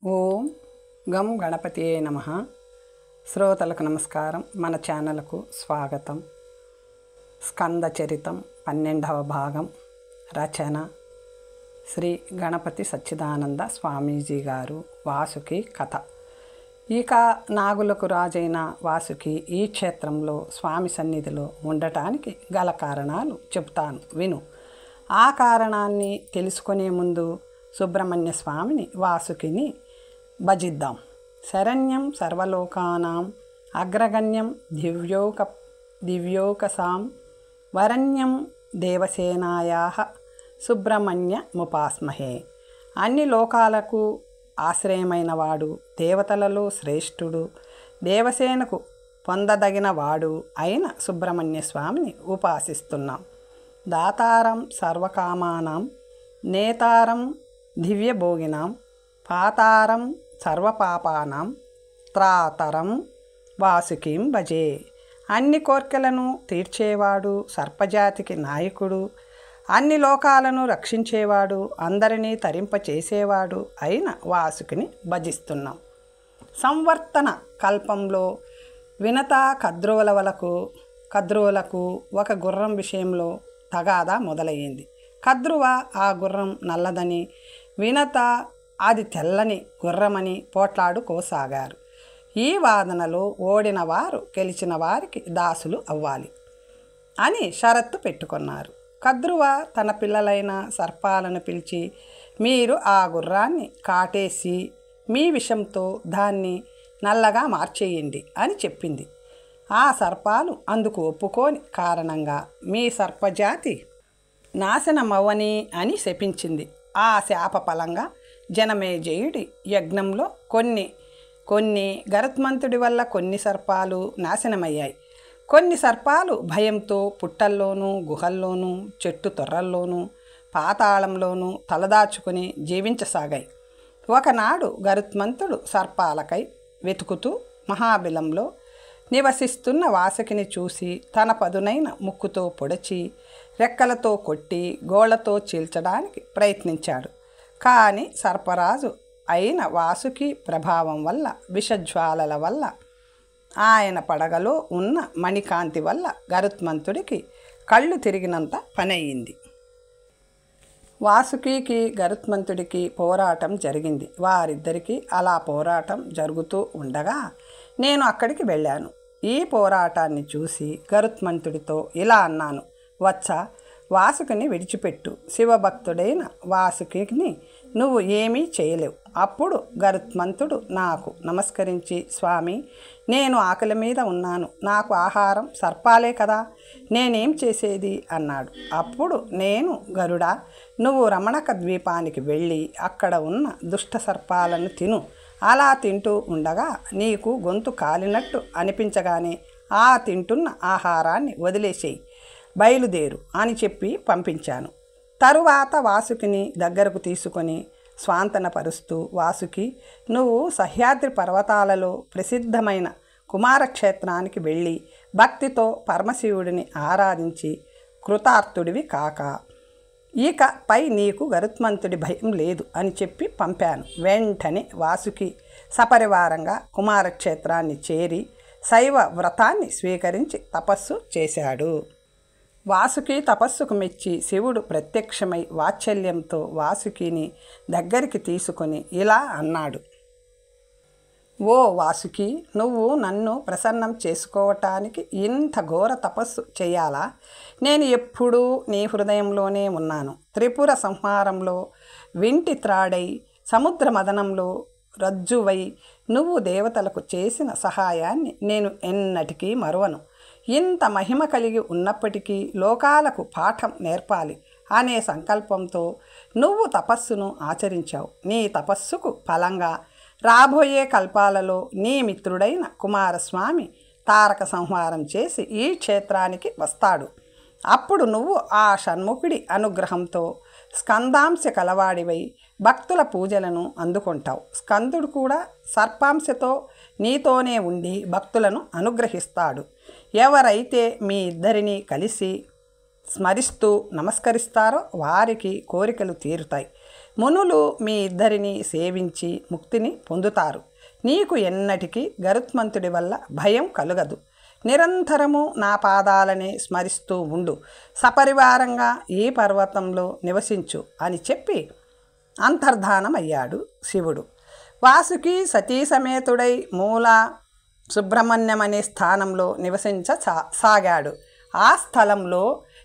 ఓం గం గణపతియే నమః. శ్రోతలకు నమస్కారం. మన ఛానల్కు స్వాగతం. స్కంద చరితం 12వ భాగం. రచన శ్రీ గణపతి సచ్చిదానంద స్వామీజీ గారు. వాసుకి కథ. ఇక నాగులకు రాజైన వాసుకి ఈ క్షేత్రంలో స్వామి సన్నిధిలో ఉండటానికి గల కారణాలు చెబుతాను, విను. ఆ కారణాన్ని తెలుసుకునే ముందు సుబ్రహ్మణ్య స్వామిని వాసుకిని భజిద్దాం. శరణ్యం సర్వలోకానాం అగ్రగణ్యం దివ్యోకసాం వరణ్యం దేవసేనాయాః సుబ్రహ్మణ్యముపాస్మహే. అన్ని లోకాలకు ఆశ్రయమైనవాడు, దేవతలలో శ్రేష్ఠుడు, దేవసేనకు పొందదగినవాడు అయిన సుబ్రహ్మణ్య స్వామిని ఉపాసిస్తున్నాం. దాతారం సర్వకామానాం నేతారం దివ్యభోగినాం పాతారం సర్వపాపానాం త్రాతరం వాసుకీం భజే. అన్ని కోర్కెలను తీర్చేవాడు, సర్పజాతికి నాయకుడు, అన్ని లోకాలను రక్షించేవాడు, అందరినీ తరింపచేసేవాడు అయిన వాసుకిని భజిస్తున్నాం. సంవర్తన కల్పంలో వినత కద్రువులకు ఒక గుర్రం విషయంలో తగాదా మొదలయ్యింది. కద్రువ ఆ గుర్రం నల్లదని, వినత అది తెల్లని గుర్రమని పోట్లాడుకోసాగారు. ఈ వాదనలో ఓడిన వారు గెలిచిన వారికి దాసులు అవ్వాలి అని షరత్తు పెట్టుకున్నారు. కద్రువ తన పిల్లలైన సర్పాలను పిలిచి, మీరు ఆ గుర్రాన్ని కాటేసి మీ విషంతో దాన్ని నల్లగా మార్చేయండి అని చెప్పింది. ఆ సర్పాలు అందుకు ఒప్పుకోని కారణంగా మీ సర్పజాతి నాశనమవ్వని అని శపించింది. ఆ శాప ఫలంగా జనమేజయుడి యజ్ఞంలో కొన్ని గరుత్మంతుడి వల్ల కొన్ని సర్పాలు నాశనమయ్యాయి. కొన్ని సర్పాలు భయంతో పుట్టల్లోనూ, గుహల్లోనూ, చెట్టు తొర్రల్లోనూ, పాతాళంలోనూ తలదాచుకుని జీవించసాగాయి. ఒకనాడు గరుత్మంతుడు సర్పాలకై వెతుకుతూ మహాబిలంలో నివసిస్తున్న వాసుకిని చూసి తన పదునైన ముక్కుతో పొడిచి, రెక్కలతో కొట్టి, గోళ్లతో చీల్చడానికి ప్రయత్నించాడు. కానీ సర్పరాజు అయిన వాసుకి ప్రభావం వల్ల, విషజ్వాలల వల్ల, ఆయన పడగలో ఉన్న మణికాంతి వల్ల గరుత్మంతుడికి కళ్ళు తిరిగినంత పనయ్యింది. వాసుకి గరుత్మంతుడికి పోరాటం జరిగింది. వారిద్దరికీ అలా పోరాటం జరుగుతూ ఉండగా నేను అక్కడికి వెళ్ళాను. ఈ పోరాటాన్ని చూసి గరుత్మంతుడితో ఇలా అన్నాను, వచ్చా, వాసుకిని విడిచిపెట్టు. శివభక్తుడైన వాసుకిని నువ్వు ఏమీ చేయలేవు. అప్పుడు గరుత్మంతుడు నాకు నమస్కరించి, స్వామి, నేను ఆకలి మీద ఉన్నాను, నాకు ఆహారం సర్పాలే కదా, నేనేం చేసేది అన్నాడు. అప్పుడు నేను, గరుడా, నువ్వు రమణక ద్వీపానికి వెళ్ళి అక్కడ ఉన్న దుష్ట సర్పాలను తిను. అలా తింటూ ఉండగా నీకు గొంతు కాలినట్టు అనిపించగానే ఆ తింటున్న ఆహారాన్ని వదిలేసేయి, బయలుదేరు అని చెప్పి పంపించాను. తరువాత వాసుకిని దగ్గరకు తీసుకొని స్వాంతనపరుస్తూ, వాసుకి, నువ్వు సహ్యాద్రి పర్వతాలలో ప్రసిద్ధమైన కుమారక్షేత్రానికి వెళ్ళి భక్తితో పరమశివుడిని ఆరాధించి కృతార్థుడివి కాక ఇకపై నీకు గరుత్మంతుడి భయం లేదు అని చెప్పి పంపాను. వెంటనే వాసుకి సపరివారంగా కుమారక్షేత్రాన్ని చేరి శైవ వ్రతాన్ని స్వీకరించి తపస్సు చేశాడు. వాసుకి తపస్సుకు మెచ్చి శివుడు ప్రత్యక్షమై వాత్సల్యంతో వాసుకిని దగ్గరికి తీసుకొని ఇలా అన్నాడు, ఓ వాసుకి, నువ్వు నన్ను ప్రసన్నం చేసుకోవటానికి ఇంత ఘోర తపస్సు చేయాలా? నేను ఎప్పుడూ నీ హృదయంలోనే ఉన్నాను. త్రిపుర సంహారంలో వింటి త్రాడై, సముద్ర మదనంలో రజ్జువై నువ్వు దేవతలకు చేసిన సహాయాన్ని నేను ఎన్నటికీ మరువను. ఇంత మహిమ కలిగి ఉన్నప్పటికీ లోకాలకు పాఠం నేర్పాలి అనే సంకల్పంతో నువ్వు తపస్సును ఆచరించావు. నీ తపస్సుకు ఫలంగా రాబోయే కల్పాలలో నీ మిత్రుడైన కుమారస్వామి తారక సంహారం చేసి ఈ క్షేత్రానికి వస్తాడు. అప్పుడు నువ్వు ఆ షణ్ముఖుడి అనుగ్రహంతో స్కందాంశ కలవాడివై భక్తుల పూజలను అందుకుంటావు. స్కందుడు కూడా సర్పాంశతో నీతోనే ఉండి భక్తులను అనుగ్రహిస్తాడు. ఎవరైతే మీ ఇద్దరిని కలిసి స్మరిస్తూ నమస్కరిస్తారో వారికి కోరికలు తీరుతాయి. మునులు మీ ఇద్దరిని సేవించి ముక్తిని పొందుతారు. నీకు ఎన్నటికీ గరుత్మంతుడి వల్ల భయం కలుగదు. నిరంతరము నా పాదాలనే స్మరిస్తూ ఉండు. సపరివారంగా ఈ పర్వతంలో నివసించు అని చెప్పి అంతర్ధానమయ్యాడు శివుడు. వాసుకి సతీ సమేతుడై మూల సుబ్రహ్మణ్యం అనే స్థానంలో నివసించసాగాడు. ఆ స్థలంలో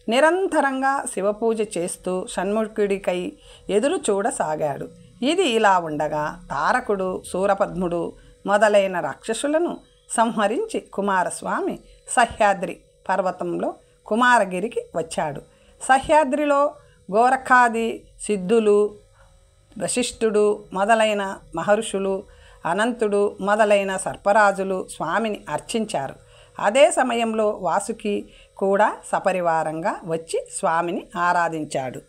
నిరంతరంగా శివపూజ చేస్తూ షణ్ముఖుడికై ఎదురు చూడసాగాడు. ఇది ఇలా ఉండగా తారకుడు, శూరపద్ముడు మొదలైన రాక్షసులను సంహరించి కుమారస్వామి సహ్యాద్రి పర్వతంలో కుమారగిరికి వచ్చాడు. సహ్యాద్రిలో గోరఖాది సిద్ధులు, వశిష్ఠుడు మొదలైన మహర్షులు, అనంతుడు మొదలైన సర్పరాజులు స్వామిని అర్చించారు. అదే సమయంలో వాసుకి కూడా సపరివారంగా వచ్చి స్వామిని ఆరాధించాడు.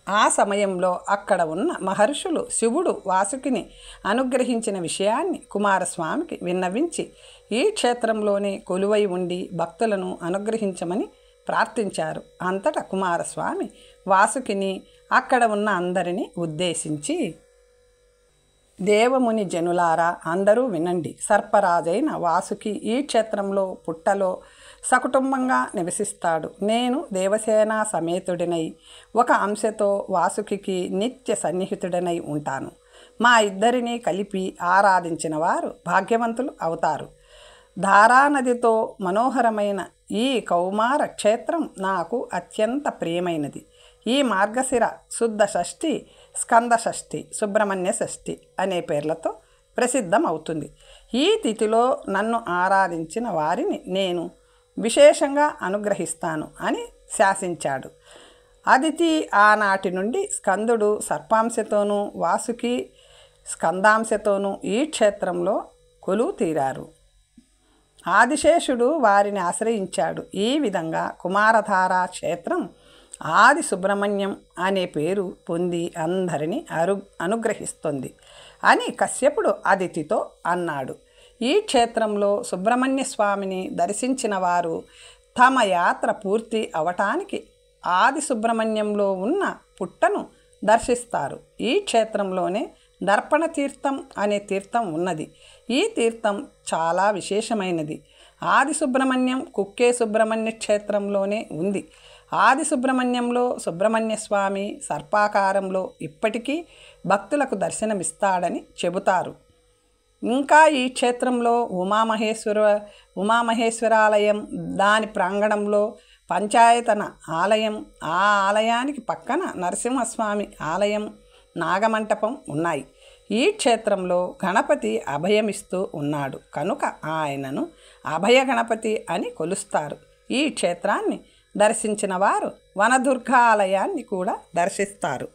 ఆ సమయంలో అక్కడ ఉన్న మహర్షులు శివుడు వాసుకిని అనుగ్రహించిన విషయాన్ని కుమారస్వామికి విన్నవించి ఈ క్షేత్రంలోనే కొలువై ఉండి భక్తులను అనుగ్రహించమని ప్రార్థించారు. అంతటా కుమారస్వామి వాసుకిని అక్కడ ఉన్న అందరినీ ఉద్దేశించి, దేవముని జనులారా, అందరూ వినండి. సర్పరాజైన వాసుకి ఈ క్షేత్రంలో పుట్టలో సకుటుంబంగా నివసిస్తాడు. నేను దేవసేన సమేతుడినై ఒక అంశతో వాసుకి నిత్య సన్నిహితుడనై ఉంటాను. మా ఇద్దరిని కలిపి ఆరాధించిన వారు భాగ్యవంతులు అవుతారు. ధారానదితో మనోహరమైన ఈ కౌమార క్షేత్రం నాకు అత్యంత ప్రియమైనది. ఈ మార్గశిర శుద్ధ షష్ఠి, స్కంద షష్ఠి, సుబ్రహ్మణ్య షష్ఠి అనే పేర్లతో ప్రసిద్ధం అవుతుంది. ఈ తిథిలో నన్ను ఆరాధించిన వారిని నేను విశేషంగా అనుగ్రహిస్తాను అని శాసించాడు. అదితి ఆనాటి నుండి స్కందుడు సర్పాంశతోనూ వాసుకి స్కందాంశతోనూ ఈ క్షేత్రంలో కొలువు తీరారు. ఆదిశేషుడు వారిని ఆశ్రయించాడు. ఈ విధంగా కుమారధార క్షేత్రం ఆది సుబ్రహ్మణ్యం అనే పేరు పొంది అందరినీ అనుగ్రహిస్తుంది అని కశ్యపుడు అదితితో అన్నాడు. ఈ క్షేత్రంలో సుబ్రహ్మణ్య స్వామిని దర్శించిన వారు తమ యాత్ర పూర్తి అవటానికి ఆది సుబ్రహ్మణ్యంలో ఉన్న పుట్టను దర్శిస్తారు. ఈ క్షేత్రంలోనే దర్పణ తీర్థం అనే తీర్థం ఉన్నది. ఈ తీర్థం చాలా విశేషమైనది. ఆది సుబ్రహ్మణ్యం కుక్కే సుబ్రహ్మణ్య క్షేత్రంలోనే ఉంది. ఆది సుబ్రహ్మణ్యంలో సుబ్రహ్మణ్య స్వామి సర్పాకారంలో ఇప్పటికీ భక్తులకు దర్శనమిస్తాడని చెబుతారు. ఇంకా ఈ క్షేత్రంలో ఉమామహేశ్వరాలయం, దాని ప్రాంగణంలో పంచాయతన ఆలయం, ఆ ఆలయానికి పక్కన నరసింహస్వామి ఆలయం, నాగమంటపం ఉన్నాయి. ఈ క్షేత్రంలో గణపతి అభయమిస్తూ ఉన్నాడు కనుక ఆయనను అభయ గణపతి అని కొలుస్తారు. ఈ క్షేత్రాన్ని దర్శించిన వారు వనదుర్గ ఆలయాన్ని కూడా దర్శిస్తారు.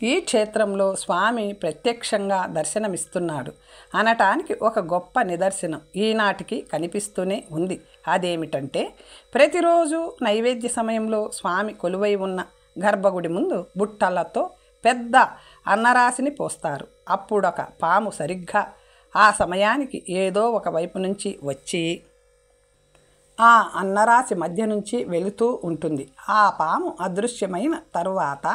ఈ క్షేత్రంలో స్వామి ప్రత్యక్షంగా దర్శనమిస్తున్నాడు అనటానికి ఒక గొప్ప నిదర్శనం ఈనాటికి కనిపిస్తూనే ఉంది. అదేమిటంటే, ప్రతిరోజు నైవేద్య సమయంలో స్వామి కొలువై ఉన్న గర్భగుడి ముందు బుట్టలతో పెద్ద అన్నరాశిని పోస్తారు. అప్పుడొక పాము సరిగ్గా ఆ సమయానికి ఏదో ఒక వైపు నుంచి వచ్చి ఆ అన్నరాశి మధ్య నుంచి వెళుతూ ఉంటుంది. ఆ పాము అదృశ్యమైన తరువాత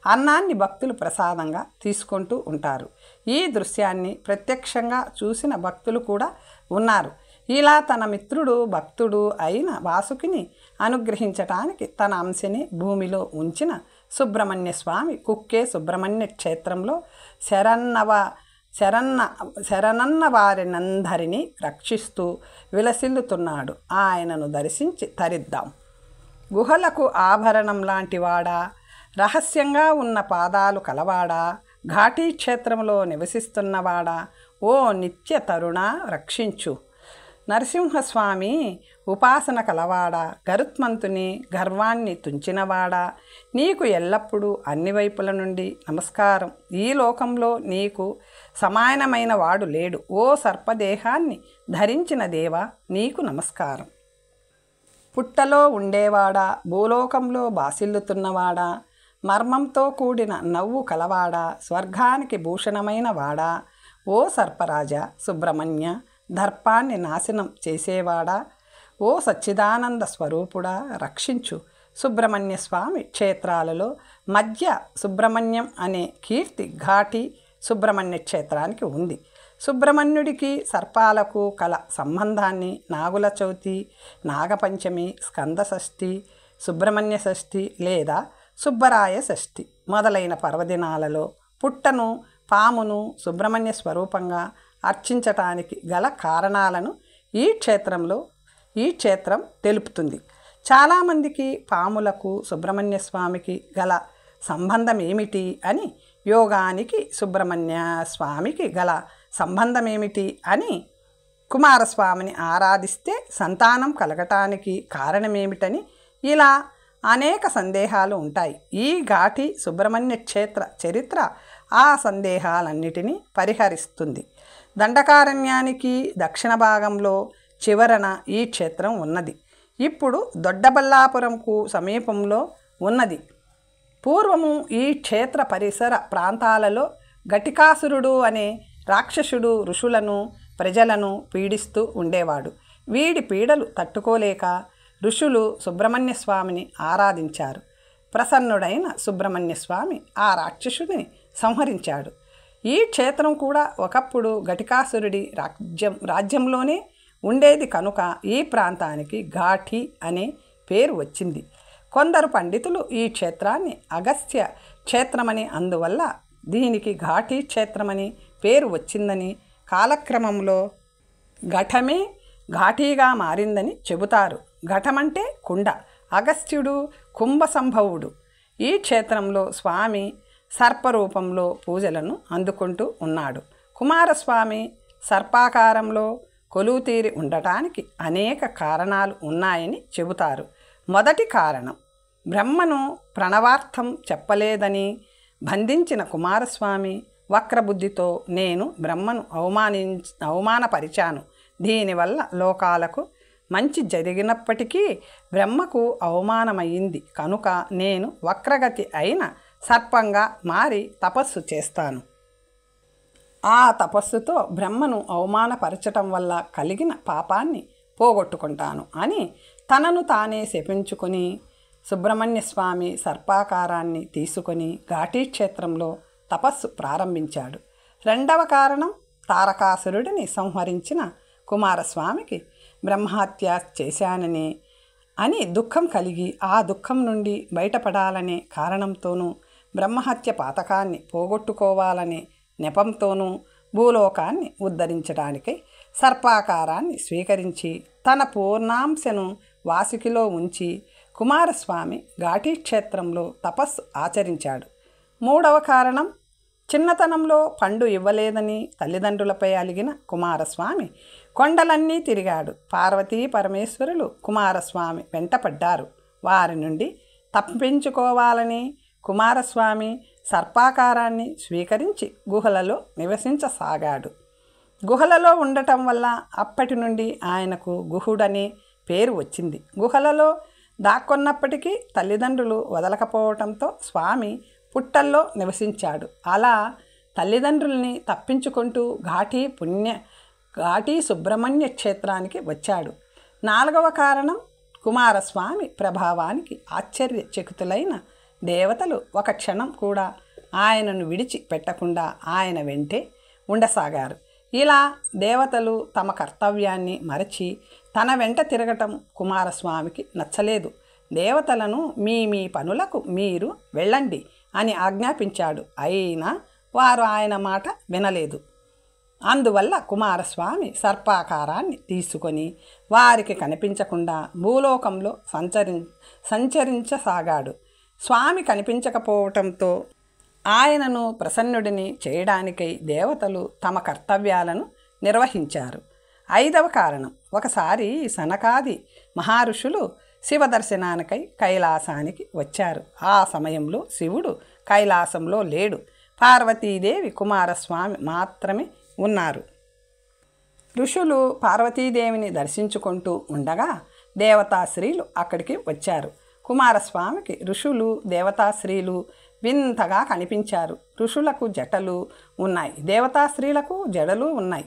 అన్నాన్ని భక్తులు ప్రసాదంగా తీసుకుంటూ ఉంటారు. ఈ దృశ్యాన్ని ప్రత్యక్షంగా చూసిన భక్తులు కూడా ఉన్నారు. ఇలా తన మిత్రుడు భక్తుడు అయిన వాసుకిని అనుగ్రహించటానికి తన అంశని భూమిలో ఉంచిన సుబ్రహ్మణ్య స్వామి కుక్కే సుబ్రహ్మణ్య క్షేత్రంలో శరణన్న వారినందరినీ రక్షిస్తూ విలసిల్లుతున్నాడు. ఆయనను దర్శించి తరిద్దాం. గుహలకు ఆభరణం లాంటివాడా, రహస్యంగా ఉన్న పాదాలు కలవాడా, ఘాటీ క్షేత్రంలో నివసిస్తున్నవాడా, ఓ నిత్య తరుణ రక్షించు. నరసింహస్వామి ఉపాసన కలవాడా, గరుత్మంతుని గర్వాన్ని తుంచినవాడా, నీకు ఎల్లప్పుడూ అన్ని వైపుల నుండి నమస్కారం. ఈ లోకంలో నీకు సమానమైన వాడు లేడు. ఓ సర్పదేహాన్ని ధరించిన దేవా, నీకు నమస్కారం. పుట్టలో ఉండేవాడా, భూలోకంలో బాసిల్లుతున్నవాడా, మర్మంతో కూడిన నవ్వు కలవాడా, స్వర్గానికి భూషణమైన వాడా, ఓ సర్పరాజా సుబ్రహ్మణ్య, దర్పాన్ని నాశనం చేసేవాడా, ఓ సచ్చిదానంద స్వరూపుడా రక్షించు. సుబ్రహ్మణ్య స్వామి క్షేత్రాలలో మధ్య సుబ్రహ్మణ్యం అనే కీర్తి ఘాటి సుబ్రహ్మణ్య క్షేత్రానికి ఉంది. సుబ్రహ్మణ్యుడికి సర్పాలకు కల సంబంధాన్ని నాగుల చవితి, నాగపంచమి, స్కంద షష్ఠి, సుబ్రహ్మణ్య షష్ఠి లేదా సుబ్బరాయ షష్ఠి మొదలైన పర్వదినాలలో పుట్టను, పామును సుబ్రహ్మణ్య స్వరూపంగా అర్చించటానికి గల కారణాలను ఈ క్షేత్రం తెలుపుతుంది. చాలామందికి పాములకు సుబ్రహ్మణ్య స్వామికి గల సంబంధం ఏమిటి అని, యోగానికి సుబ్రహ్మణ్య స్వామికి గల సంబంధం ఏమిటి అని, కుమారస్వామిని ఆరాధిస్తే సంతానం కలగటానికి కారణమేమిటని ఇలా అనేక సందేహాలు ఉంటాయి. ఈ ఘాటి సుబ్రహ్మణ్య క్షేత్ర చరిత్ర ఆ సందేహాలన్నిటినీ పరిహరిస్తుంది. దండకారణ్యానికి దక్షిణ భాగంలో చివరన ఈ క్షేత్రం ఉన్నది. ఇప్పుడు దొడ్డబల్లాపురంకు సమీపంలో ఉన్నది. పూర్వము ఈ క్షేత్ర పరిసర ప్రాంతాలలో ఘటికాసురుడు అనే రాక్షసుడు ఋషులను, ప్రజలను పీడిస్తూ ఉండేవాడు. వీడి పీడలు తట్టుకోలేక ఋషులు సుబ్రహ్మణ్య స్వామిని ఆరాధించారు. ప్రసన్నుడైన సుబ్రహ్మణ్య స్వామి ఆ రాక్షసుని సంహరించాడు. ఈ క్షేత్రం కూడా ఒకప్పుడు ఘటికాసురుడి రాజ్యంలోనే ఉండేది కనుక ఈ ప్రాంతానికి ఘాటి అనే పేరు వచ్చింది. కొందరు పండితులు ఈ క్షేత్రాన్ని అగస్త్య క్షేత్రమని, అందువల్ల దీనికి ఘాటి క్షేత్రమని పేరు వచ్చిందని, కాలక్రమంలో ఘటమే ఘాటీగా మారిందని చెబుతారు. ఘటమంటే కుండ. అగస్త్యుడు కుంభసంభవుడు. ఈ క్షేత్రంలో స్వామి సర్పరూపంలో పూజలను అందుకుంటూ ఉన్నాడు. కుమారస్వామి సర్పాకారంలో కొలువుతీరి ఉండటానికి అనేక కారణాలు ఉన్నాయని చెబుతారు. మొదటి కారణం, బ్రహ్మను ప్రణవార్థం చెప్పలేదని బంధించిన కుమారస్వామి వక్రబుద్ధితో నేను బ్రహ్మను అవమానపరిచాను. దీనివల్ల లోకాలకు మంచి జరిగినప్పటికీ బ్రహ్మకు అవమానమయ్యింది కనుక నేను వక్రగతి అయిన సర్పంగా మారి తపస్సు చేస్తాను. ఆ తపస్సుతో బ్రహ్మను అవమానపరచటం వల్ల కలిగిన పాపాన్ని పోగొట్టుకుంటాను అని తనను తానే శపించుకొని సుబ్రహ్మణ్య స్వామి సర్పాకారాన్ని తీసుకొని ఘాటీ క్షేత్రంలో తపస్సు ప్రారంభించాడు. రెండవ కారణం, తారకాసురుడిని సంహరించిన కుమారస్వామికి బ్రహ్మహత్య చేశానని దుఃఖం కలిగి ఆ దుఃఖం నుండి బయటపడాలనే కారణంతోనూ బ్రహ్మహత్య పాతకాన్ని పోగొట్టుకోవాలనే నెపంతోనూ భూలోకాన్ని ఉద్ధరించడానికై సర్పాకారాన్ని స్వీకరించి తన పూర్ణాంశను వాసుకిలో ఉంచి కుమారస్వామి ఘాటీ క్షేత్రంలో తపస్సు ఆచరించాడు. మూడవ కారణం, చిన్నతనంలో పండు ఇవ్వలేదని తల్లిదండ్రులపై అలిగిన కుమారస్వామి కొండలన్నీ తిరిగాడు. పార్వతీ పరమేశ్వరులు కుమారస్వామి వెంటపడ్డారు. వారి నుండి తప్పించుకోవాలని కుమారస్వామి సర్పాకారాన్ని స్వీకరించి గుహలలో నివసించసాగాడు. గుహలలో ఉండటం వల్ల అప్పటి నుండి ఆయనకు గుహుడనే పేరు వచ్చింది. గుహలలో దాక్కున్నప్పటికీ తల్లిదండ్రులు వదలకపోవటంతో స్వామి పుట్టల్లో నివసించాడు. అలా తల్లిదండ్రుల్ని తప్పించుకుంటూ ఘాటీ సుబ్రహ్మణ్య క్షేత్రానికి వచ్చాడు. నాలుగవ కారణం, కుమారస్వామి ప్రభావానికి ఆశ్చర్యచకితులైన దేవతలు ఒక క్షణం కూడా ఆయనను విడిచి పెట్టకుండా ఆయన వెంటే ఉండసాగారు. ఇలా దేవతలు తమ కర్తవ్యాన్ని మరచి తన వెంట తిరగటం కుమారస్వామికి నచ్చలేదు. దేవతలను మీ పనులకు మీరు వెళ్ళండి అని ఆజ్ఞాపించాడు. అయినా వారు ఆయన మాట వినలేదు. అందువల్ల కుమారస్వామి సర్పాకారాన్ని తీసుకొని వారికి కనిపించకుండా భూలోకంలో సంచరించసాగాడు. స్వామి కనిపించకపోవటంతో ఆయనను ప్రసన్నుడిని చేయడానికై దేవతలు తమ కర్తవ్యాలను నిర్వహించారు. ఐదవ కారణం, ఒకసారి సనకాది మహర్షులు శివ దర్శనానికై కైలాసానికి వచ్చారు. ఆ సమయంలో శివుడు కైలాసంలో లేడు. పార్వతీదేవి, కుమారస్వామి మాత్రమే ఉన్నారు. ఋషులు పార్వతీదేవిని దర్శించుకుంటూ ఉండగా దేవతాశ్రీలు అక్కడికి వచ్చారు. కుమారస్వామికి ఋషులు, దేవతాశ్రీలు వింతగా కనిపించారు. ఋషులకు జటలు ఉన్నాయి, దేవతాశ్రీలకు జడలు ఉన్నాయి.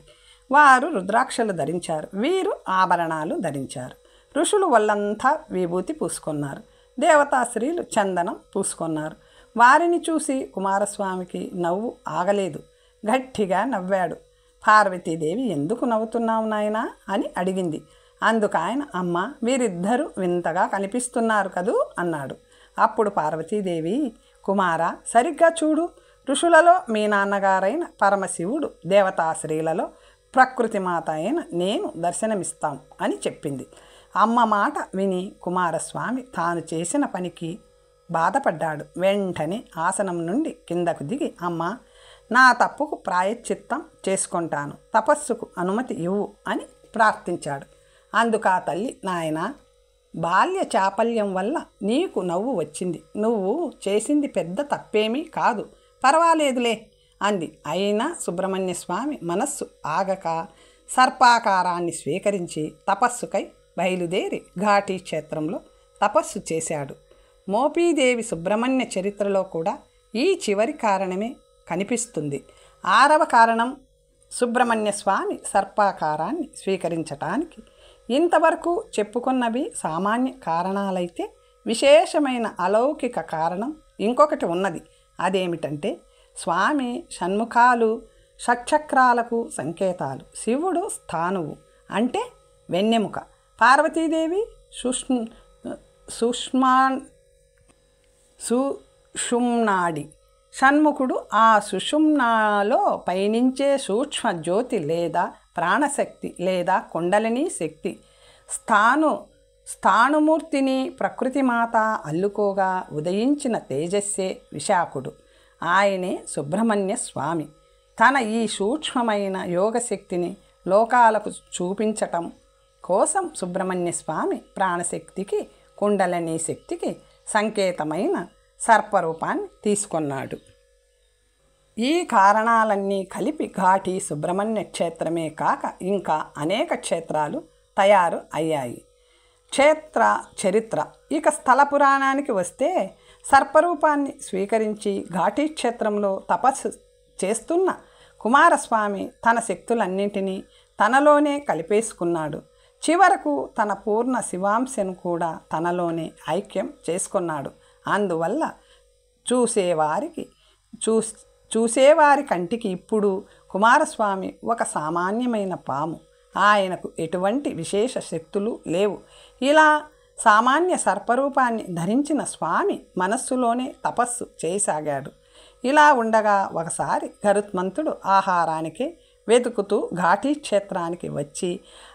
వారు రుద్రాక్షలు ధరించారు, వీరు ఆభరణాలు ధరించారు. ఋషులు వల్లంతా విభూతి పూసుకున్నారు, దేవతాశ్రీలు చందనం పూసుకున్నారు. వారిని చూసి కుమారస్వామికి నవ్వు ఆగలేదు. గట్టిగా నవ్వాడు. పార్వతీదేవి, ఎందుకు నవ్వుతున్నావు నాయనా అని అడిగింది. అందుకు ఆయన, అమ్మ, వీరిద్దరూ వింతగా కనిపిస్తున్నారు కదూ అన్నాడు. అప్పుడు పార్వతీదేవి, కుమార, సరిగ్గా చూడు, ఋషులలో మీ నాన్నగారైన పరమశివుడు, దేవతాశ్రీలలో ప్రకృతి మాత అయిన నేను దర్శనమిస్తాం అని చెప్పింది. అమ్మ మాట విని కుమారస్వామి తాను చేసిన పనికి బాధపడ్డాడు. వెంటనే ఆసనం నుండి కిందకు దిగి, అమ్మ, నా తప్పుకు ప్రాయశ్చిత్తం చేసుకుంటాను, తపస్సుకు అనుమతి ఇవ్వు అని ప్రార్థించాడు. అందుకు ఆ తల్లి, నాయన, బాల్య చాపల్యం వల్ల నీకు నవ్వు వచ్చింది. నువ్వు చేసింది పెద్ద తప్పేమీ కాదు, పర్వాలేదులే అంది. అయినా సుబ్రహ్మణ్య స్వామి మనస్సు ఆగక సర్పాకారాన్ని స్వీకరించి తపస్సుకై బయలుదేరి ఘాటీ క్షేత్రంలో తపస్సు చేశాడు. మోపీదేవి సుబ్రహ్మణ్య చరిత్రలో కూడా ఈ చివరి కారణమే కనిపిస్తుంది. 6వ కారణం సుబ్రహ్మణ్య స్వామి సర్పాకారాన్ని స్వీకరించటానికి. ఇంతవరకు చెప్పుకున్నవి సామాన్య కారణాలైతే విశేషమైన అలౌకిక కారణం ఇంకొకటి ఉన్నది. అదేమిటంటే, స్వామి షణ్ముఖాలు షట్చక్రాలకు సంకేతాలు. శివుడు స్థానువు అంటే వెన్నెముక, పార్వతీదేవి సుషుమ్నాడి, షణ్ముఖుడు ఆ సుషుమ్నాలో పయనించే సూక్ష్మ జ్యోతి లేదా ప్రాణశక్తి లేదా కుండలిని శక్తి. స్థాణుమూర్తిని ప్రకృతిమాత అల్లుకోగా ఉదయించిన తేజస్సే విశాఖుడు. ఆయనే సుబ్రహ్మణ్య స్వామి. తన ఈ సూక్ష్మమైన యోగశక్తిని లోకాలకు చూపించటం కోసం సుబ్రహ్మణ్య స్వామి ప్రాణశక్తికి, కుండలిని శక్తికి సంకేతమైన సర్పరూపాన్ని తీసుకున్నాడు. ఈ కారణాలన్నీ కలిపి ఘాటీ సుబ్రహ్మణ్య క్షేత్రమే కాక ఇంకా అనేక క్షేత్రాలు తయారు అయ్యాయి. క్షేత్ర చరిత్ర. ఇక స్థల పురాణానికి వస్తే, సర్పరూపాన్ని స్వీకరించి ఘాటీ క్షేత్రంలో తపస్సు చేస్తున్న కుమారస్వామి తన శక్తులన్నింటినీ తనలోనే కలిపేసుకున్నాడు. చివరకు తన పూర్ణ శివాంశను కూడా తనలోనే ఐక్యం చేసుకున్నాడు. అందువల్ల చూసేవారి కంటికి ఇప్పుడు కుమారస్వామి ఒక సామాన్యమైన పాము. ఆయనకు ఎటువంటి విశేష శక్తులు లేవు. ఇలా సామాన్య సర్పరూపాన్ని ధరించిన స్వామి మనస్సులోనే తపస్సు చేయసాగాడు. ఇలా ఉండగా ఒకసారి గరుత్మంతుడు ఆహారానికి వెతుకుతూ ఘాటీ క్షేత్రానికి వచ్చి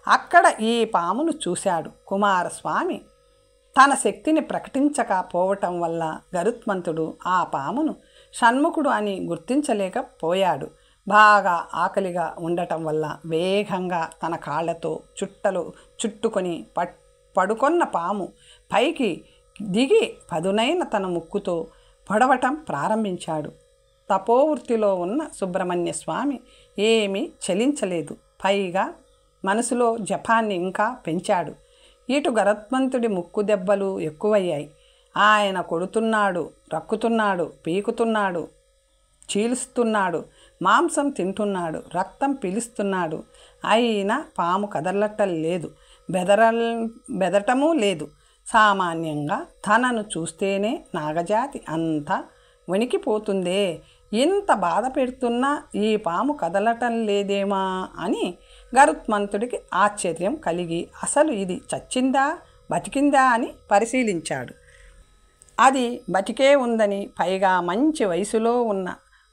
అక్కడ ఈ పామును చూశాడు. కుమారస్వామి తన శక్తిని ప్రకటించకపోవటం వల్ల గరుత్మంతుడు ఆ పామును షణ్ముఖుడు అని గుర్తించలేకపోయాడు. బాగా ఆకలిగా ఉండటం వల్ల వేగంగా తన కాళ్లతో చుట్టుకొని పడుకొన్న పాము పైకి దిగి పదునైన తన ముక్కుతో పొడవటం ప్రారంభించాడు. తపోవృత్తిలో ఉన్న సుబ్రహ్మణ్య స్వామి ఏమీ చలించలేదు. పైగా మనసులో జపాన్ని ఇంకా పెంచాడు. ఇటు గరుత్మంతుడి ముక్కు దెబ్బలు ఎక్కువయ్యాయి. ఆయన కొడుతున్నాడు, రక్కుతున్నాడు, పీకుతున్నాడు, చీలుస్తున్నాడు, మాంసం తింటున్నాడు, రక్తం పీలుస్తున్నాడు. అయినా పాము కదలటం లేదు, బెదరటమూ లేదు. సామాన్యంగా తనను చూస్తేనే నాగజాతి అంతా వణికిపోతుందే, ఇంత బాధ పెడుతున్నా ఈ పాము కదలటం లేదేమా అని గరుత్మంతుడికి ఆశ్చర్యం కలిగి అసలు ఇది చచ్చిందా బతికిందా అని పరిశీలించాడు. అది బతికే ఉందని, పైగా మంచి వయసులో ఉన్న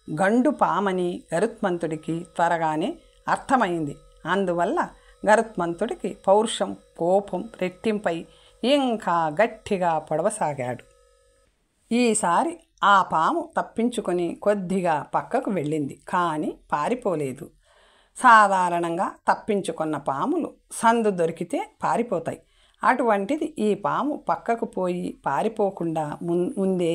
గండు పామని గరుత్మంతుడికి త్వరగానే అర్థమైంది. అందువల్ల గరుత్మంతుడికి పౌరుషం, కోపం రెట్టింపై ఇంకా గట్టిగా పొడవసాగాడు. ఈసారి ఆ పాము తప్పించుకొని కొద్దిగా పక్కకు వెళ్ళింది, కానీ పారిపోలేదు. సాధారణంగా తప్పించుకున్న పాములు సందు దొరికితే పారిపోతాయి. అటువంటిది ఈ పాము పక్కకు పోయి పారిపోకుండా ముందే,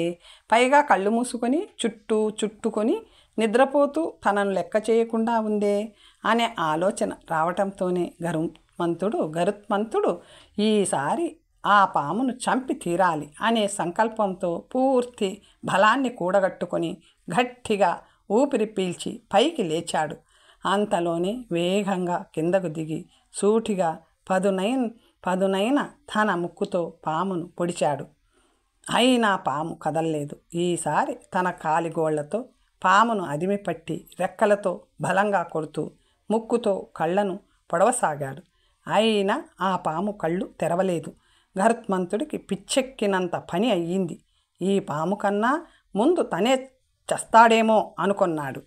పైగా కళ్ళు మూసుకొని చుట్టుకొని నిద్రపోతూ తనను లెక్క చేయకుండా ఉందే అనే ఆలోచన రావటంతోనే గరుత్మంతుడు ఈసారి ఆ పామును చంపి తీరాలి అనే సంకల్పంతో పూర్తి బలాన్ని కూడగట్టుకొని గట్టిగా ఊపిరి పీల్చి పైకి లేచాడు. అంతలోనే వేగంగా కిందకు దిగి సూటిగా పదునైన తన ముక్కుతో పామును పొడిచాడు. అయినా పాము కదల్లేదు. ఈసారి తన కాలిగోళ్లతో పామును అదిమిపట్టి రెక్కలతో బలంగా కొడుతూ ముక్కుతో కళ్ళను పొడవసాగాడు. అయినా ఆ పాము కళ్ళు తెరవలేదు. గరుత్మంతుడికి పిచ్చెక్కినంత పని అయ్యింది. ఈ పాము కన్నా ముందు తనే చస్తాడేమో అనుకున్నాడు.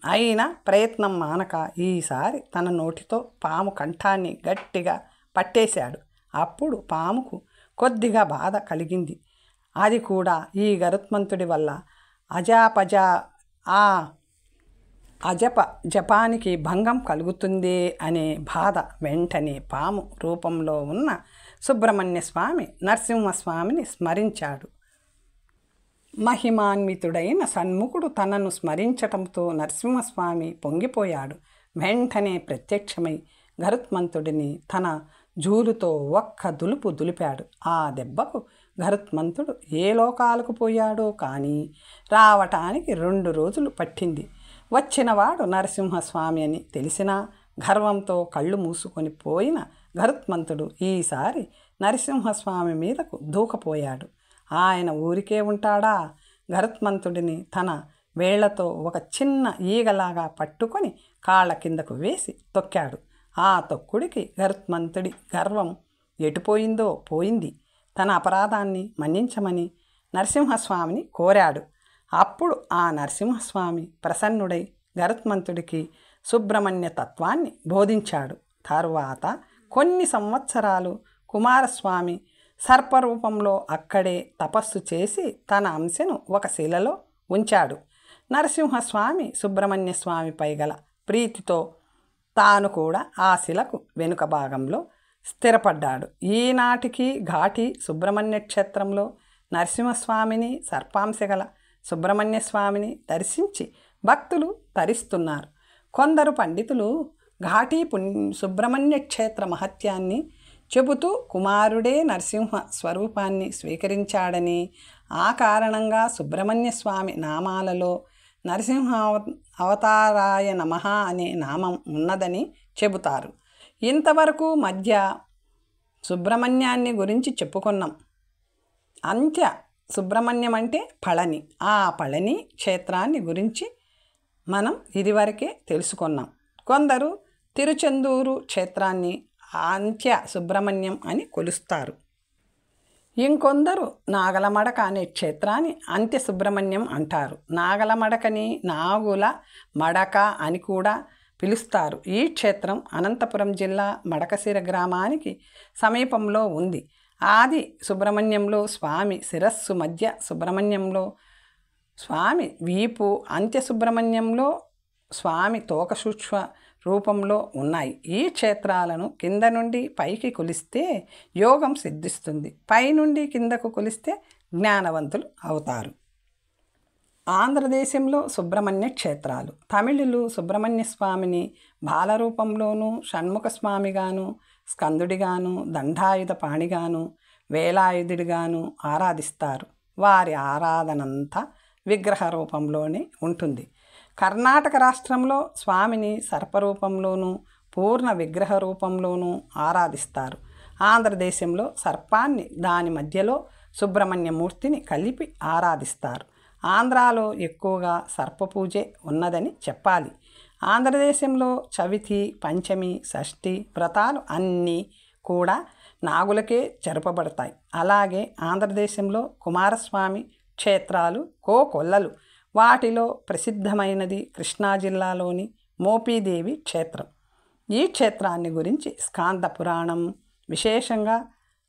అయినా ప్రయత్నం మానక ఈసారి తన నోటితో పాము కంఠాన్ని గట్టిగా పట్టేశాడు. అప్పుడు పాముకు కొద్దిగా బాధ కలిగింది. అది కూడా ఈ గరుత్మంతుడి వల్ల జపానికి భంగం కలుగుతుందే అనే బాధ. వెంటనే పాము రూపంలో ఉన్న సుబ్రహ్మణ్య స్వామి నరసింహస్వామిని స్మరించాడు. మహిమాన్వితుడైన షణ్ముఖుడు తనను స్మరించటంతో నరసింహస్వామి పొంగిపోయాడు. వెంటనే ప్రత్యక్షమై గరుత్మంతుడిని తన జూలుతో ఒక్క దులుపు దులిపాడు. ఆ దెబ్బకు గరుత్మంతుడు ఏ లోకాలకు పోయాడో కానీ రావటానికి 2 రోజులు పట్టింది. వచ్చినవాడు నరసింహస్వామి అని తెలిసినా గర్వంతో కళ్ళు మూసుకొని పోయిన గరుత్మంతుడు ఈసారి నరసింహస్వామి మీదకు దూకపోయాడు. ఆయన ఊరికే ఉంటాడా? గరుత్మంతుడిని తన వేళ్లతో ఒక చిన్న ఈగలాగా పట్టుకొని కాళ్ళ కిందకు వేసి తొక్కాడు. ఆ తొక్కుడికి గరుత్మంతుడి గర్వం ఎటుపోయిందో పోయింది. తన అపరాధాన్ని మన్నించమని నరసింహస్వామిని కోరాడు. అప్పుడు ఆ నరసింహస్వామి ప్రసన్నుడై గరుత్మంతుడికి సుబ్రహ్మణ్య తత్వాన్ని బోధించాడు. తరువాత కొన్ని సంవత్సరాలు కుమారస్వామి సర్పరూపంలో అక్కడే తపస్సు చేసి తన అంశను ఒక శిలలో ఉంచాడు. నరసింహస్వామి సుబ్రహ్మణ్య స్వామిపై గల ప్రీతితో తాను కూడా ఆ శిలకు వెనుక భాగంలో స్థిరపడ్డాడు. ఈనాటికి ఘాటి సుబ్రహ్మణ్య క్షేత్రంలో నరసింహస్వామిని, సర్పాంశగల సుబ్రహ్మణ్య స్వామిని దర్శించి భక్తులు తరిస్తున్నారు. కొందరు పండితులు ఘాటి సుబ్రహ్మణ్య క్షేత్ర మహత్యాన్ని చెబుతూ కుమారుడే నరసింహ స్వరూపాన్ని స్వీకరించాడని, ఆ కారణంగా సుబ్రహ్మణ్య స్వామి నామాలలో నరసింహ అవతారాయ నమః అనే నామం ఉన్నదని చెబుతారు. ఇంతవరకు మధ్య సుబ్రహ్మణ్యాన్ని గురించి చెప్పుకున్నాం. అంత్య సుబ్రహ్మణ్యం అంటే పళని. ఆ పళని క్షేత్రాన్ని గురించి మనం ఇదివరకే తెలుసుకున్నాం. కొందరు తిరుచెందూరు క్షేత్రాన్ని అంత్య సుబ్రహ్మణ్యం అని కొలుస్తారు. ఇంకొందరు నాగలమడక అనే క్షేత్రాన్ని అంత్య సుబ్రహ్మణ్యం అంటారు. నాగలమడకని నాగుల మడక అని కూడా పిలుస్తారు. ఈ క్షేత్రం అనంతపురం జిల్లా మడకశిర గ్రామానికి సమీపంలో ఉంది. ఆది సుబ్రహ్మణ్యంలో స్వామి శిరస్సు, మధ్య సుబ్రహ్మణ్యంలో స్వామి వీపు, అంత్య సుబ్రహ్మణ్యంలో స్వామి తోక సూక్ష్మ రూపంలో ఉన్నాయి. ఈ క్షేత్రాలను కింద నుండి పైకి కొలిస్తే యోగం సిద్ధిస్తుంది, పై నుండి కిందకు కొలిస్తే జ్ఞానవంతులు అవుతారు. ఆంధ్రదేశంలో సుబ్రహ్మణ్య క్షేత్రాలు. తమిళులు సుబ్రహ్మణ్య స్వామిని బాలరూపంలోనూ, షణ్ముఖ స్వామిగాను, స్కందుడిగాను, దండాయుధ పాణిగాను, వేలాయుధుడిగాను ఆరాధిస్తారు. వారి ఆరాధనంతా విగ్రహ రూపంలోనే ఉంటుంది. కర్ణాటక రాష్ట్రంలో స్వామిని సర్పరూపంలోనూ, పూర్ణ విగ్రహ రూపంలోనూ ఆరాధిస్తారు. ఆంధ్రదేశంలో సర్పాన్ని, దాని మధ్యలో సుబ్రహ్మణ్యమూర్తిని కలిపి ఆరాధిస్తారు. ఆంధ్రాలో ఎక్కువగా సర్పపూజే ఉన్నదని చెప్పాలి. ఆంధ్రదేశంలో చవితి, పంచమి, షష్ఠి వ్రతాలు అన్నీ కూడా నాగులకే జరపబడతాయి. అలాగే ఆంధ్రదేశంలో కుమారస్వామి క్షేత్రాలు కోకొల్లలు. వాటిలో ప్రసిద్ధమైనది కృష్ణా జిల్లాలోని మోపీదేవి క్షేత్రం. ఈ క్షేత్రాన్ని గురించి స్కాంద పురాణం విశేషంగా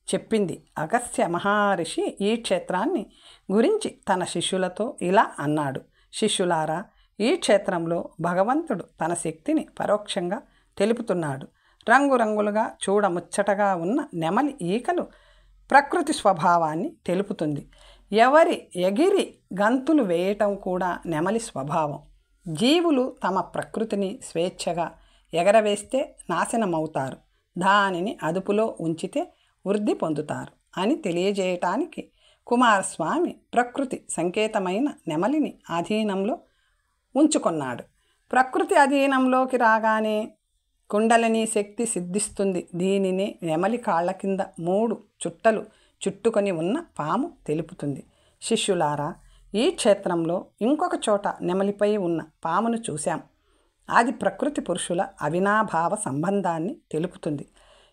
చెప్పింది. అగస్త్య మహర్షి ఈ క్షేత్రాన్ని గురించి తన శిష్యులతో ఇలా అన్నాడు: శిష్యులారా, ఈ క్షేత్రంలో భగవంతుడు తన శక్తిని పరోక్షంగా తెలుపుతున్నాడు. రంగురంగులుగా చూడముచ్చటగా ఉన్న నెమలి ఈకలు ప్రకృతి స్వభావాన్ని తెలుపుతుంది. ఎగిరి గంతులు వేయటం కూడా నెమలి స్వభావం. జీవులు తమ ప్రకృతిని స్వేచ్ఛగా ఎగరవేస్తే నాశనమవుతారు, దానిని అదుపులో ఉంచితే వృద్ధి పొందుతారు అని తెలియజేయటానికి కుమారస్వామి ప్రకృతి సంకేతమైన నెమలిని అధీనంలో ఉంచుకున్నాడు. ప్రకృతి అధీనంలోకి రాగానే కుండలిని శక్తి సిద్ధిస్తుంది. దీనిని నెమలి కాళ్ళ కింద 3 చుట్టలు చుట్టుకొని ఉన్న పాము తెలుపుతుంది. శిష్యులారా, ఈ క్షేత్రంలో ఇంకొక చోట నెమలిపై ఉన్న పామును చూశాం. అది ప్రకృతి పురుషుల అవినాభావ సంబంధాన్ని తెలుపుతుంది.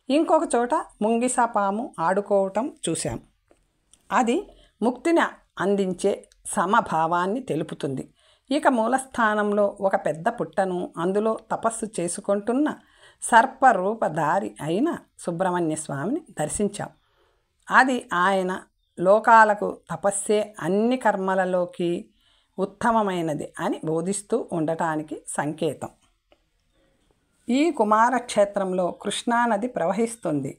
ఇంకొక చోట ముంగిస పాము ఆడుకోవటం చూశాం. అది ముక్తిని అందించే సమభావాన్ని తెలుపుతుంది. ఇక మూలస్థానంలో ఒక పెద్ద పుట్టను, అందులో తపస్సు చేసుకుంటున్న సర్పరూపధారి అయిన సుబ్రహ్మణ్య స్వామిని దర్శించాం. అది ఆయన లోకాలకు తపస్సే అన్ని కర్మలలోకి ఉత్తమమైనది అని బోధిస్తూ ఉండటానికి సంకేతం. ఈ కుమారక్షేత్రంలో కృష్ణానది ప్రవహిస్తుంది.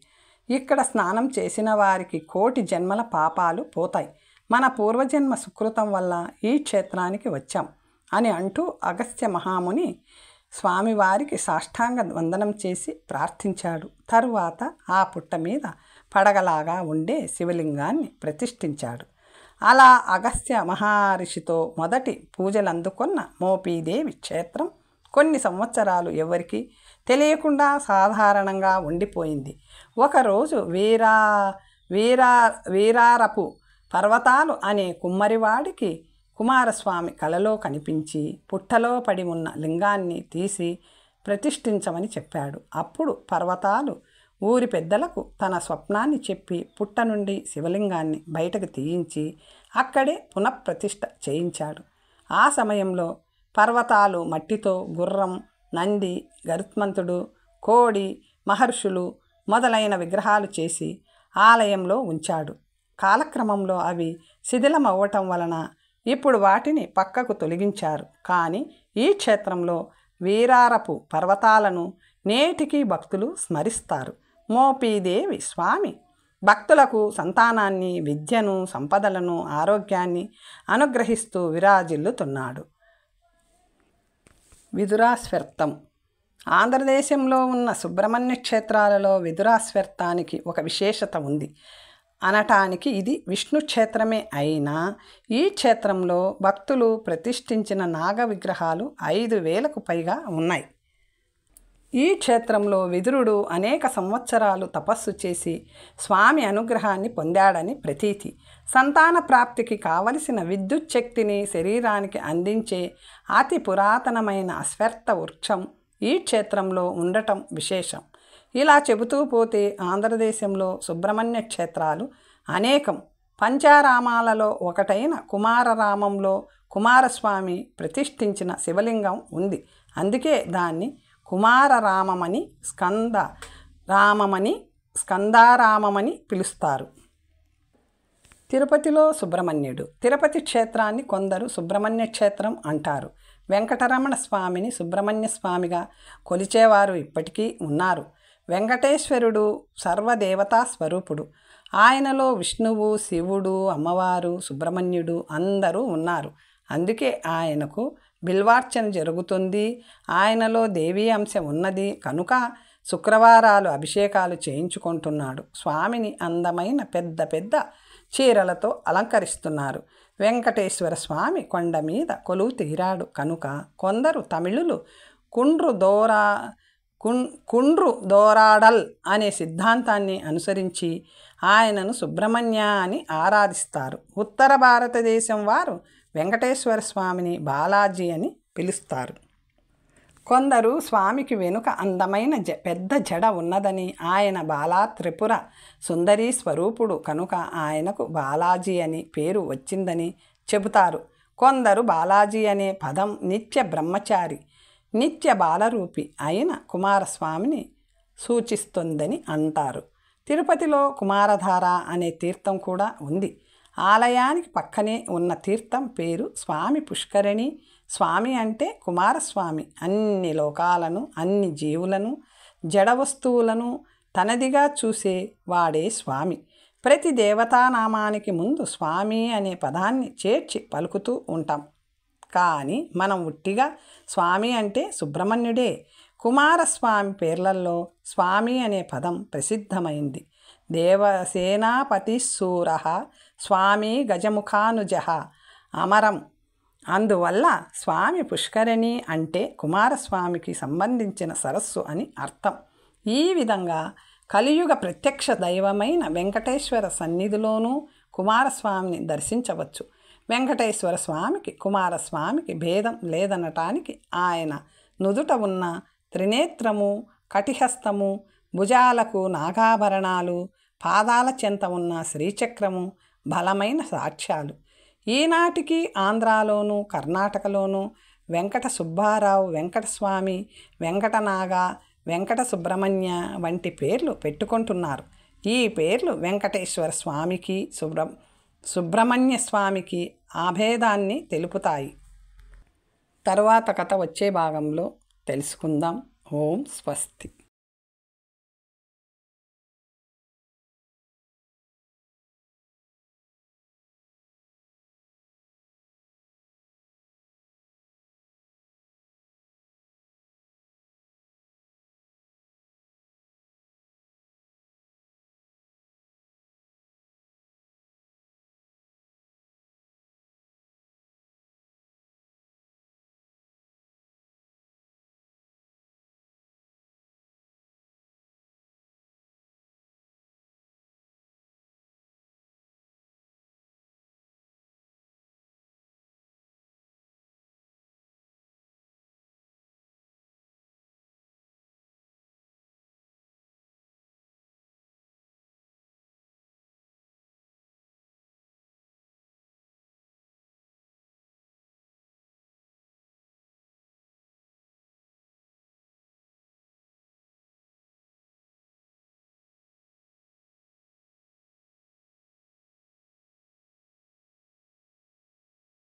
ఇక్కడ స్నానం చేసిన వారికి కోటి జన్మల పాపాలు పోతాయి. మన పూర్వజన్మ సుకృతం వల్ల ఈ క్షేత్రానికి వచ్చాం అని అంటూ అగస్త్య మహాముని స్వామివారికి సాష్టాంగ వందనం చేసి ప్రార్థించాడు. తరువాత ఆ పుట్ట మీద పడగలాగా ఉండే శివలింగాన్ని ప్రతిష్ఠించాడు. అలా అగస్త్య మహర్షితో మొదటి పూజలు అందుకున్న మోపీదేవి క్షేత్రం కొన్ని సంవత్సరాలు ఎవరికి తెలియకుండా సాధారణంగా ఉండిపోయింది. ఒకరోజు వీరారపు పర్వతాలు అనే కుమ్మరివాడికి కుమారస్వామి కలలో కనిపించి పుట్టలో పడి ఉన్న లింగాన్ని తీసి ప్రతిష్ఠించమని చెప్పాడు. అప్పుడు పర్వతాలు ఊరి పెద్దలకు తన స్వప్నాన్ని చెప్పి పుట్ట నుండి శివలింగాన్ని బయటకు తీయించి అక్కడే పునఃప్రతిష్ఠ చేయించాడు. ఆ సమయంలో పర్వతాలు మట్టితో గుర్రం, నంది, గరుత్మంతుడు, కోడి, మహర్షులు మొదలైన విగ్రహాలు చేసి ఆలయంలో ఉంచాడు. కాలక్రమంలో అవి శిథిలమవ్వటం వలన ఇప్పుడు వాటిని పక్కకు తొలగించారు. కానీ ఈ క్షేత్రంలో వీరారపు పర్వతాలను నేటికి భక్తులు స్మరిస్తారు. మోపీదేవి స్వామి భక్తులకు సంతానాన్ని, విద్యను, సంపదలను, ఆరోగ్యాన్ని అనుగ్రహిస్తూ విరాజిల్లుతున్నాడు. విదురాశ్వర్థం. ఆంధ్రదేశంలో ఉన్న సుబ్రహ్మణ్య క్షేత్రాలలో విదురాశ్వర్థానికి ఒక విశేషత ఉంది అనటానికి ఇది విష్ణు క్షేత్రమే అయినా ఈ క్షేత్రంలో భక్తులు ప్రతిష్ఠించిన నాగ విగ్రహాలు 5,000కు పైగా ఉన్నాయి. ఈ క్షేత్రంలో విదురుడు అనేక సంవత్సరాలు తపస్సు చేసి స్వామి అనుగ్రహాన్ని పొందాడని ప్రతీతి. సంతాన ప్రాప్తికి కావలసిన విద్యుత్ శక్తిని శరీరానికి అందించే అతి పురాతనమైన అశ్వత్థ వృక్షం ఈ క్షేత్రంలో ఉండటం విశేషం. ఇలా చెబుతూ పోతే ఆంధ్రదేశంలో సుబ్రహ్మణ్య క్షేత్రాలు అనేకం. పంచారామాలలో ఒకటైన కుమారరామంలో కుమారస్వామి ప్రతిష్ఠించిన శివలింగం ఉంది. అందుకే దాన్ని కుమారరామమని, స్కందారామమని పిలుస్తారు. తిరుపతిలో సుబ్రహ్మణ్యుడు. తిరుపతి క్షేత్రాన్ని కొందరు సుబ్రహ్మణ్య క్షేత్రం అంటారు. వెంకటరమణ స్వామిని సుబ్రహ్మణ్య స్వామిగా కొలిచేవారు ఇప్పటికీ ఉన్నారు. వెంకటేశ్వరుడు సర్వదేవతా స్వరూపుడు. ఆయనలో విష్ణువు, శివుడు, అమ్మవారు, సుబ్రహ్మణ్యుడు అందరూ ఉన్నారు. అందుకే ఆయనకు బిల్వార్చన జరుగుతుంది. ఆయనలో దేవీ అంశ ఉన్నది కనుక శుక్రవారాలు అభిషేకాలు చేయించుకుంటున్నాడు. స్వామిని అందమైన పెద్ద పెద్ద చీరలతో అలంకరిస్తున్నారు. వెంకటేశ్వర స్వామి కొండ మీద కొలువు తీరాడు కనుక కొందరు తమిళులు కుండ్రు దోరాడల్ అనే సిద్ధాంతాన్ని అనుసరించి ఆయనను సుబ్రహ్మణ్య అని ఆరాధిస్తారు. ఉత్తర భారతదేశం వారు వెంకటేశ్వర స్వామిని బాలాజీ అని పిలుస్తారు. కొందరు స్వామికి వెనుక అందమైన పెద్ద జడ ఉన్నదని, ఆయన బాలా త్రిపుర సుందరీ స్వరూపుడు కనుక ఆయనకు బాలాజీ అని పేరు వచ్చిందని చెబుతారు. కొందరు బాలాజీ అనే పదం నిత్య బ్రహ్మచారి, నిత్య బాలరూపి అయిన కుమారస్వామిని సూచిస్తుందని అంటారు. తిరుపతిలో కుమారధార అనే తీర్థం కూడా ఉంది. ఆలయానికి పక్కనే ఉన్న తీర్థం పేరు స్వామి పుష్కరిణి. స్వామి అంటే కుమారస్వామి. అన్ని లోకాలను, అన్ని జీవులను, జడ వస్తువులను తనదిగా చూసే వాడే స్వామి. ప్రతి దేవతానామానికి ముందు స్వామి అనే పదాన్ని చేర్చి పలుకుతూ ఉంటాం. కానీ మనం ఉట్టిగా స్వామి అంటే సుబ్రహ్మణ్యుడే. కుమారస్వామి పేర్లలో స్వామి అనే పదం ప్రసిద్ధమైంది. దేవసేనాపతిశూర స్వామి గజముఖానుజ అమరం. అందువల్ల స్వామి పుష్కరిణి అంటే కుమారస్వామికి సంబంధించిన సరస్సు అని అర్థం. ఈ విధంగా కలియుగ ప్రత్యక్ష దైవమైన వెంకటేశ్వర సన్నిధిలోనూ కుమారస్వామిని దర్శించవచ్చు. వెంకటేశ్వర స్వామికి కుమారస్వామికి భేదం లేదనటానికి ఆయన నుదుట ఉన్న త్రినేత్రము, కటిహస్తము, భుజాలకు నాగాభరణాలు, పాదాల చెంత ఉన్న శ్రీచక్రము బలమైన సాక్ష్యాలు. ఈనాటికి ఆంధ్రాలోనూ కర్ణాటకలోనూ వెంకట సుబ్బారావు, వెంకటస్వామి, వెంకటనాగ, వెంకట సుబ్రహ్మణ్య వంటి పేర్లు పెట్టుకుంటున్నారు. ఈ పేర్లు వెంకటేశ్వర స్వామికి సుబ్రహ్మణ్య స్వామికి అభేదాన్ని తెలుపుతాయి. తరువాత కథ వచ్చే భాగంలో తెలుసుకుందాం. ఓం స్వస్తి.